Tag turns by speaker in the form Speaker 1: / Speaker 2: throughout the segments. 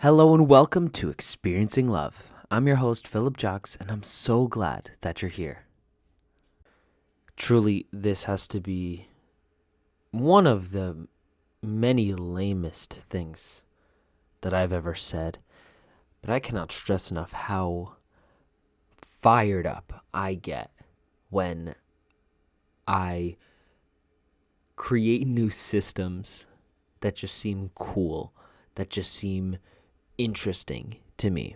Speaker 1: Hello and welcome to Experiencing Love. I'm your host, Philip Jocks, and I'm so glad that you're here. Truly, this has to be one of the many lamest things that I've ever said, but I cannot stress enough how fired up I get when I create new systems that just seem cool, that just seem interesting to me.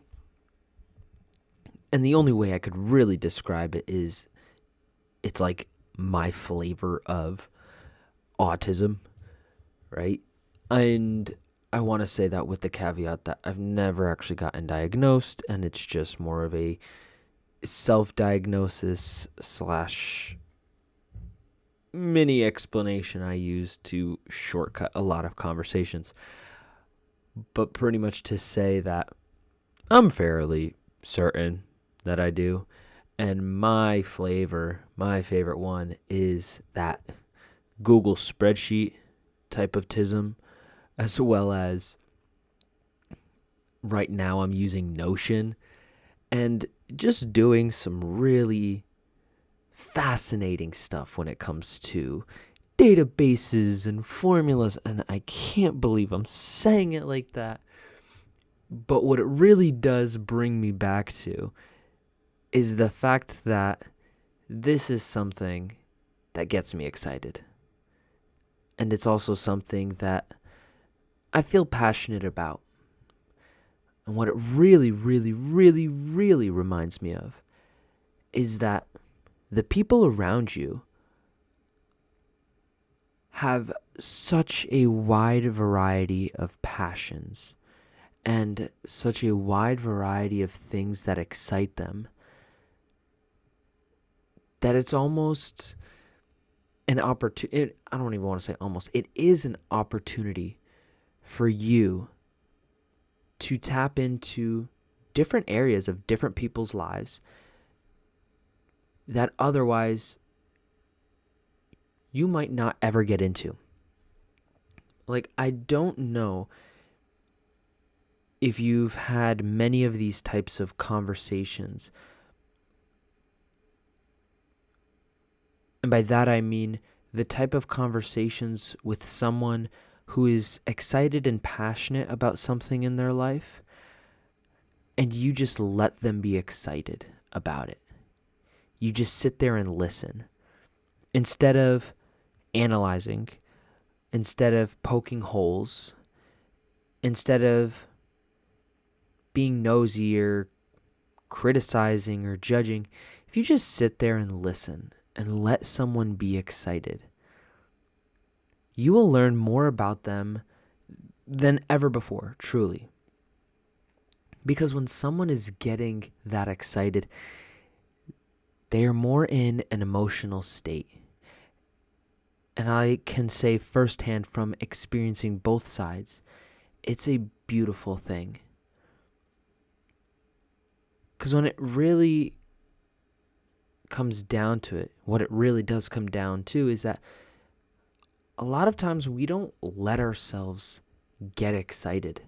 Speaker 1: And the only way I could really describe it is it's like my flavor of autism, right? And I want to say that with the caveat that I've never actually gotten diagnosed, and it's just more of a self-diagnosis slash mini explanation I use to shortcut a lot of conversations. But pretty much to say that I'm fairly certain that I do. And my favorite one is that Google spreadsheet type of tism, as well as right now I'm using Notion and just doing some really fascinating stuff when it comes to databases and formulas. And I can't believe I'm saying it like that. But what it really does bring me back to is the fact that this is something that gets me excited. And it's also something that I feel passionate about. And what it really, really, really, really reminds me of is that the people around you have such a wide variety of passions and such a wide variety of things that excite them that it's almost an opportunity. I don't even want to say almost. It is an opportunity for you to tap into different areas of different people's lives that otherwise you might not ever get into. Like, I don't know if you've had many of these types of conversations. And by that I mean the type of conversations with someone who is excited and passionate about something in their life, and you just let them be excited about it. You just sit there and listen. Instead of analyzing, instead of poking holes, instead of being nosy or criticizing or judging, if you just sit there and listen and let someone be excited, you will learn more about them than ever before, truly. Because when someone is getting that excited, they are more in an emotional state. And I can say firsthand from experiencing both sides, it's a beautiful thing. Because when it really comes down to it, what it really does come down to is that a lot of times we don't let ourselves get excited.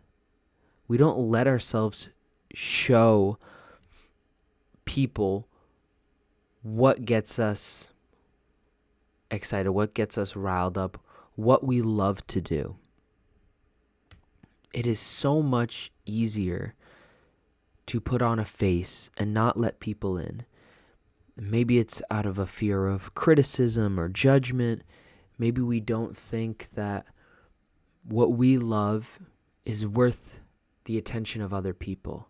Speaker 1: We don't let ourselves show people what gets us excited, what gets us riled up, what we love to do. It is so much easier to put on a face and not let people in. Maybe it's out of a fear of criticism or judgment. Maybe we don't think that what we love is worth the attention of other people.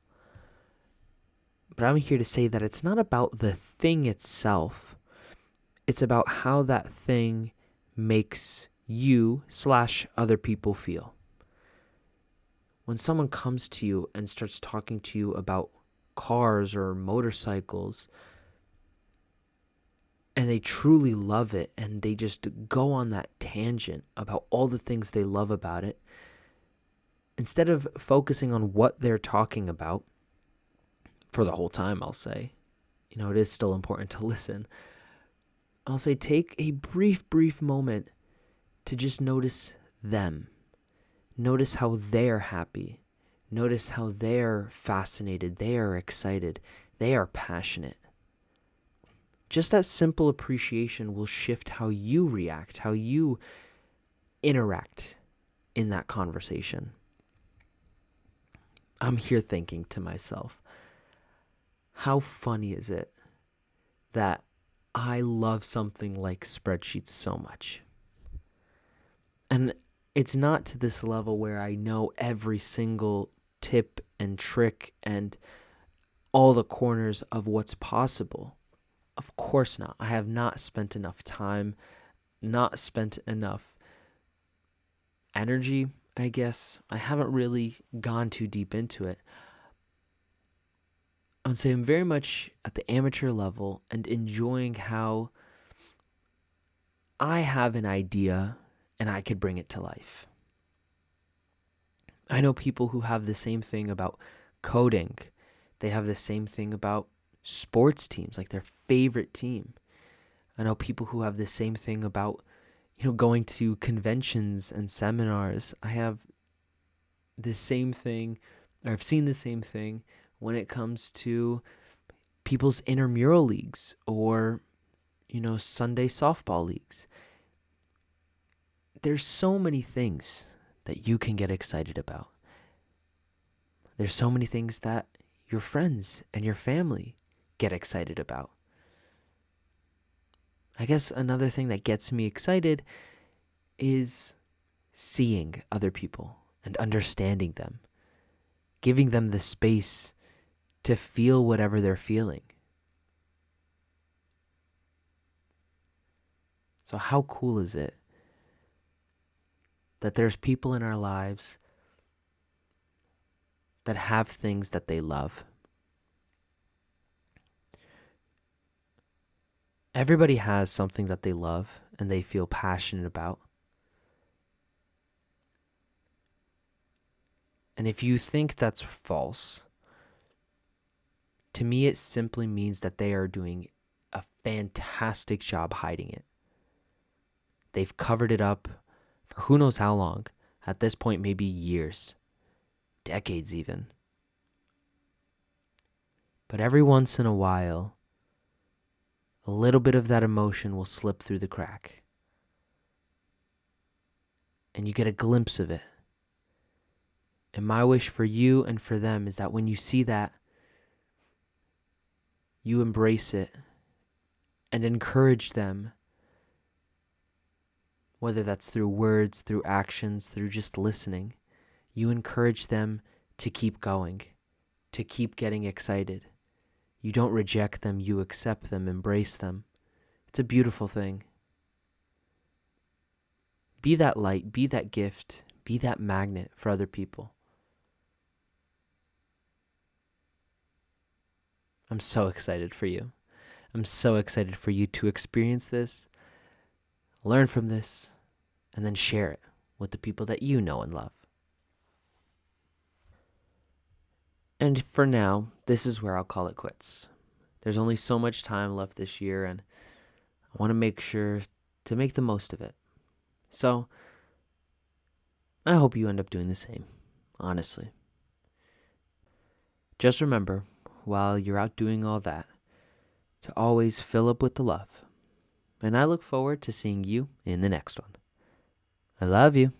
Speaker 1: But I'm here to say that it's not about the thing itself. It's about how that thing makes you / other people feel. When someone comes to you and starts talking to you about cars or motorcycles, and they truly love it, and they just go on that tangent about all the things they love about it, instead of focusing on what they're talking about for the whole time, I'll say, it is still important to listen. I'll say take a brief moment to just notice them. Notice how they're happy. Notice how they're fascinated, they are excited, they are passionate. Just that simple appreciation will shift how you react, how you interact in that conversation. I'm here thinking to myself, how funny is it that I love something like spreadsheets so much? And it's not to this level where I know every single tip and trick and all the corners of what's possible. Of course not. I have not spent enough time, not spent enough energy, I guess. I haven't really gone too deep into it. I would say I'm very much at the amateur level and enjoying how I have an idea and I could bring it to life. I know people who have the same thing about coding. They have the same thing about sports teams, like their favorite team. I know people who have the same thing about, going to conventions and seminars. I have the same thing, or I've seen the same thing when it comes to people's intramural leagues or, Sunday softball leagues. There's so many things that you can get excited about. There's so many things that your friends and your family get excited about. I guess another thing that gets me excited is seeing other people and understanding them, giving them the space to feel whatever they're feeling. So how cool is it that there's people in our lives that have things that they love? Everybody has something that they love and they feel passionate about. And if you think that's false, to me it simply means that they are doing a fantastic job hiding it. They've covered it up for who knows how long. At this point, maybe years, decades even. But every once in a while, a little bit of that emotion will slip through the crack. And you get a glimpse of it. And my wish for you and for them is that when you see that, you embrace it and encourage them, whether that's through words, through actions, through just listening. You encourage them to keep going, to keep getting excited. You don't reject them, you accept them, embrace them. It's a beautiful thing. Be that light, be that gift, be that magnet for other people. I'm so excited for you. I'm so excited for you to experience this, learn from this, and then share it with the people that you know and love. And for now, this is where I'll call it quits. There's only so much time left this year, and I want to make sure to make the most of it. So, I hope you end up doing the same, honestly. Just remember, while you're out doing all that, to always fill up with the love. And I look forward to seeing you in the next one. I love you.